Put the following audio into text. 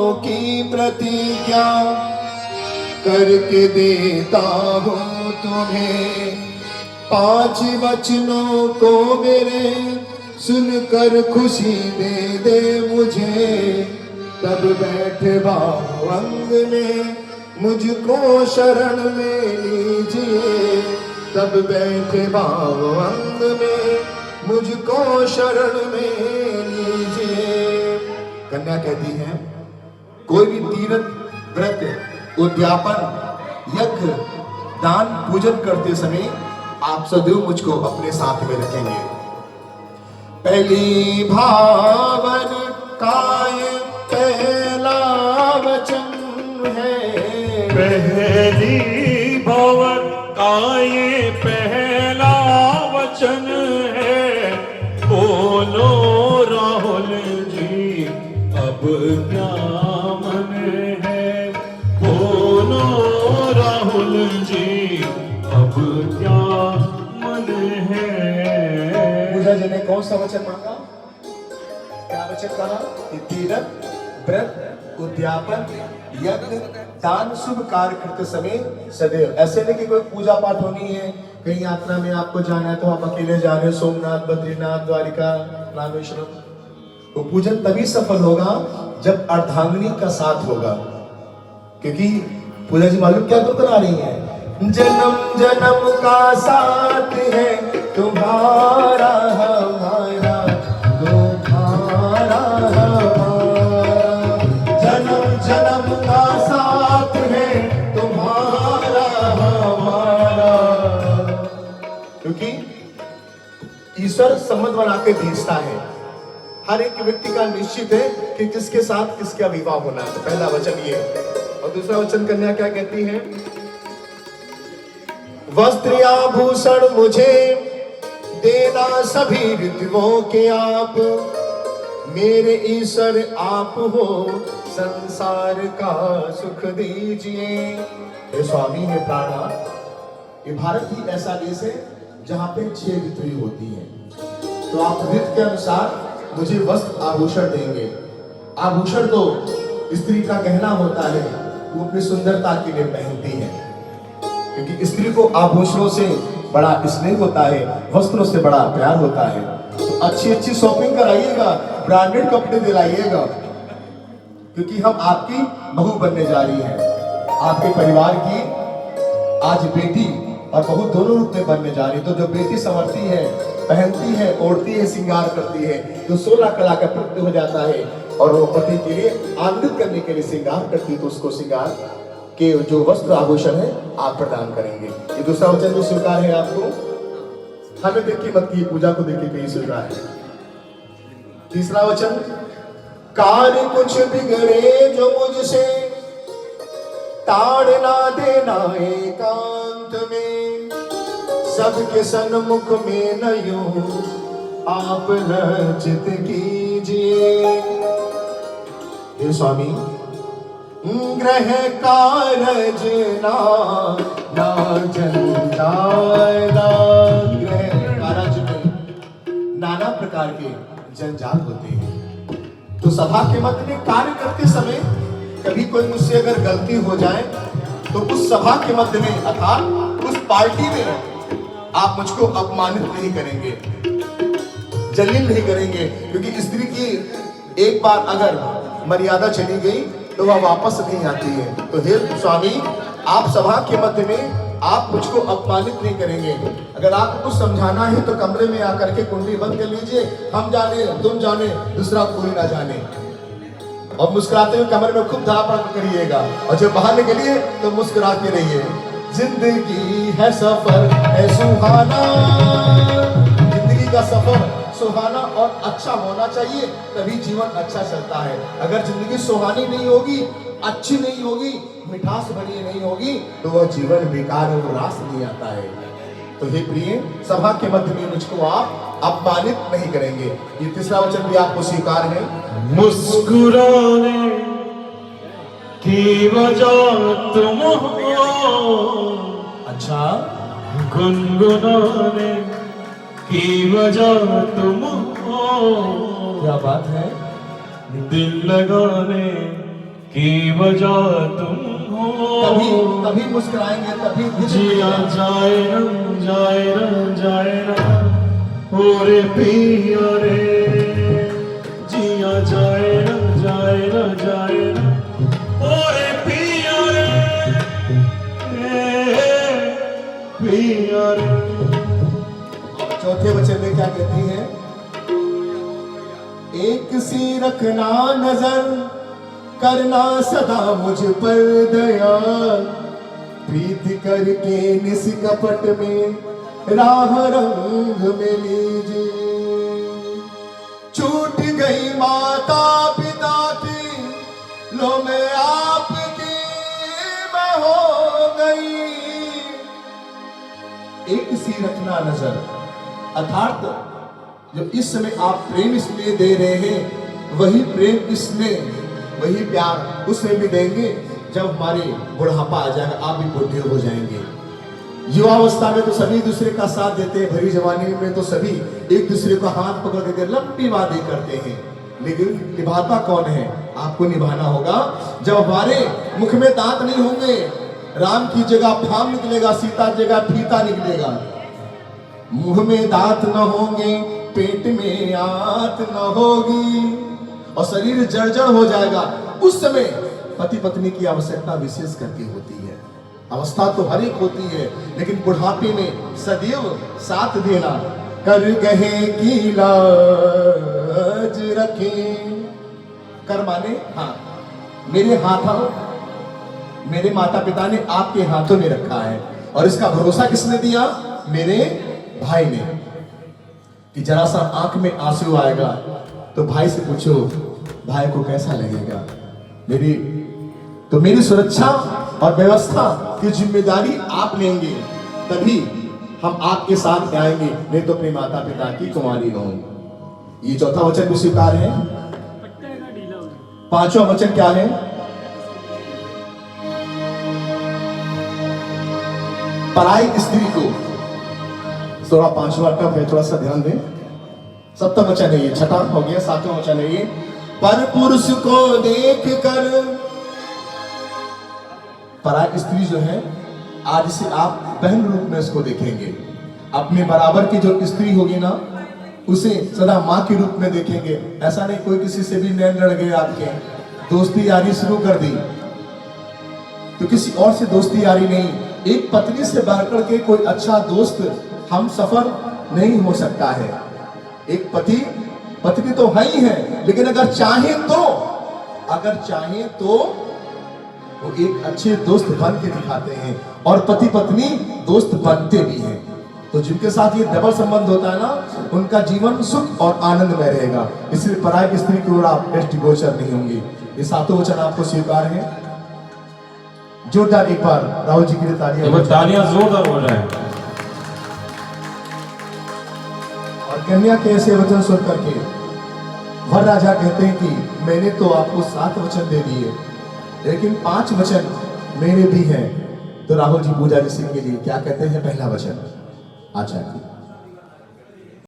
जन्मों की प्रतिज्ञा करके देता हूँ तुम्हें। 5 वचनों को मेरे सुनकर खुशी दे मुझे। तब बैठे अंग में मुझको शरण में लीजिए। तब बैठे अंग में मुझको शरण में लीजिए। कन्या कहती है, कोई भी तीर्थ व्रत उद्यापन यज्ञ दान पूजन करते समय आप सदैव मुझको अपने साथ में रखेंगे। पहली भावन काय पहला वचन है। पहली भावन काय पहला वचन है। बोलो राहुल जी अब क्या मन है। बोलो राहुल जी अब क्या मन है। पूजा जी ने कौन सा वचन मांगा? क्या वचन कहा? कि तीर्थ व्रत उद्यापन यज्ञ दान शुभ कार्य करते समय सदैव, ऐसे नहीं कि कोई पूजा पाठ होनी है, कहीं यात्रा में आपको जाना है तो आप अकेले जा रहे हो, सोमनाथ, बद्रीनाथ, द्वारिका, रामेश्वरम, तो पूजन तभी सफल होगा जब अर्धांगिनी का साथ होगा। क्योंकि पूजा जी मालूम क्या तो करा रही है? जन्म जन्म का साथ है तुम्हारा हमारा, तुम्हारा हमारा। जन्म जन्म का साथ है तुम्हारा हमारा। क्योंकि ईश्वर संबंध बना के भेजता है। हर एक व्यक्ति का निश्चित है कि किसके साथ किसका विवाह होना है। तो पहला वचन ये। और दूसरा वचन कन्या क्या कहती है? वस्त्र आभूषण मुझे देना सभी ऋतुओं के आप। मेरे ईश्वर आप हो, संसार का सुख दीजिए। हे स्वामी, हे प्राणनाथ, ये भारत ही ऐसा देश है जहां पे 6 ऋतुएं होती हैं। तो आप ऋतु के अनुसार मुझे वस्त्र आभूषण देंगे। आभूषण तो स्त्री का गहना होता है, वो अपनी सुंदरता के लिए पहनती है। क्योंकि स्त्री को आभूषणों से बड़ा स्नेह होता है, वस्त्रों से बड़ा प्यार होता है। तो अच्छी अच्छी शॉपिंग कराइएगा, ब्रांडेड कपड़े दिलाइएगा, क्योंकि हम आपकी बहू बनने जा रही हैं। आपके परिवार की आज बेटी और बहू दोनों रूप में बनने जा रही। तो जो बेटी संवरती है, पहनती है, ओढ़ती है, श्रृंगार करती है, तो 16 कला का प्रत्यय हो जाता है। और वो पति के लिए आनंदित करने के लिए श्रृंगार करती है, तो उसको श्रृंगार के जो वस्त्र आभूषण है आप प्रदान करेंगे। ये दूसरा वचन भी स्वीकार है आपको। हमें देख के मत की, पूजा को देख के कहीं स्वीकार है। तीसरा वचन, कार्य कुछ बिगड़े जो मुझसे ताड़ ना देना एकांत में। सबके सन्मुख में न यूं आप लज्जित कीजिए। हे स्वामी, ग्रह कारज ना जंजाल। ग्रह कारज में नाना प्रकार के जंजाल होते हैं। तो सभा के मध्य में कार्य करते समय कभी कोई मुझसे अगर गलती हो जाए तो उस सभा के मध्य में अर्थात उस पार्टी में आप मुझको अपमानित नहीं करेंगे, जलील नहीं करेंगे। क्योंकि स्त्री की एक बार अगर मर्यादा चली गई तो वह वापस नहीं आती है। तो हे स्वामी, आप सभा के मध्य में आप मुझको अपमानित नहीं करेंगे। अगर आपको कुछ समझाना है तो कमरे में आकर के कुंडी बंद कर लीजिए, हम जाने तुम जाने, दूसरा कोई ना जाने। और मुस्कुराते हुए कमरे में खूब धड़ापड़ करिएगा, और जब बाहर निकलिए तो मुस्कुराते रहिए। जिंदगी है सफर है सुहाना, जिंदगी का सफर सुहाना और अच्छा होना चाहिए, तभी जीवन अच्छा चलता है। अगर जिंदगी सुहानी नहीं होगी, अच्छी नहीं होगी, मिठास भरी नहीं होगी, तो वह जीवन बेकार और रास नहीं आता है। तो हे प्रिय, सभा के मध्य में मुझको आप अपमानित नहीं करेंगे। ये तीसरा वचन भी आपको स्वीकार है। मुस्कुराने की वजह तुम हो, अच्छा, गुनगुनाने की वजह तुम हो। क्या बात है। दिल लगाने की वजह तुम कभी हो। कभी मुस्कुराएंगे तभी भी जिया जाए ना ओरे पिया रे, जिया जाए ना ओरे पिया रे, पिया रे। चौथे वचन में क्या कहती है? एक सी रखना नजर, करना सदा मुझ पर दया, प्रीत करके निष्कपट में राह रंग में लीजिए। छूट गई माता पिता की, लो मैं आपकी मैं हो गई। एक सी रखना नजर, अर्थात जो इस समय आप प्रेम इसलिए दे रहे हैं, वही प्रेम इसमें, वही प्यार उसमें भी देंगे जब हमारे बुढ़ापा आ जाएगा, आप भी बूढ़े हो जाएंगे। युवावस्था में तो सभी दूसरे का साथ देते हैं, भरी जवानी में तो सभी एक दूसरे को हाथ पकड़ के लंबी वादे करते हैं, लेकिन निभाता कौन है? आपको निभाना होगा। जब हमारे मुख में दांत नहीं होंगे, राम की जगह फाम निकलेगा, सीता की जगह फीता निकलेगा। मुंह में दांत न होंगे, पेट में आंत न होगी और शरीर जर्जर हो जाएगा। उस समय पति पत्नी की आवश्यकता विशेष करके होती है। अवस्था तो हर एक होती है, लेकिन बुढ़ापे में सदैव साथ देना, कर गहे की लाज रखें। कर माने हाँ, मेरे हाथों, मेरे माता पिता ने आपके हाथों में रखा है, और इसका भरोसा किसने दिया? मेरे भाई ने। कि जरा सा आंख में आंसू आएगा तो भाई से पूछो, भाई को कैसा लगेगा? मेरी सुरक्षा और व्यवस्था की जिम्मेदारी आप लेंगे, तभी हम आपके साथ आएंगे, नहीं तो अपने माता पिता की कुमारी रहूंगी। ये चौथा वचन भी स्वीकार है। पांचवा वचन क्या है? पराई स्त्री को, थोड़ा पांचवा टफ है, थोड़ा सा ध्यान दें। सप्तम वचन है ये, छठा हो गया, सातवां वचन है ये। पर पुरुष को देख कर, पराई स्त्री जो है, आज से आप बहन रूप में उसको देखेंगे। अपने बराबर की जो स्त्री होगी ना, उसे सदा माँ के रूप में देखेंगे। ऐसा नहीं कोई किसी से भी नैन लड़ गए आपके, दोस्ती यारी शुरू कर दी, तो किसी और से दोस्ती यारी नहीं। एक पत्नी से बढ़कर के कोई अच्छा दोस्त हम सफर नहीं हो सकता है। एक पत्नी तो है ही है, लेकिन अगर चाहे तो वो एक अच्छे दोस्त बन के दिखाते हैं, और पति पत्नी दोस्त बनते भी हैं। तो जिनके साथ ये डबल संबंध होता है ना, उनका जीवन सुख और आनंद में रहेगा। इसलिए पराई स्त्री की ओर आप दृष्टिगोचर नहीं होंगे। ये सातों वचन आपको स्वीकार है। जोरदार एक बार राहुल जी के लिए तालियां जोरदार हो जाए। और कन्या के ऐसे वचन सुन करके वर राजा कहते हैं कि मैंने तो आपको 7 वचन दे दिए, लेकिन 5 वचन मेरे भी हैं। तो राहुल जी पूजा जी सिंह के लिए क्या कहते हैं? पहला वचन आचार्य।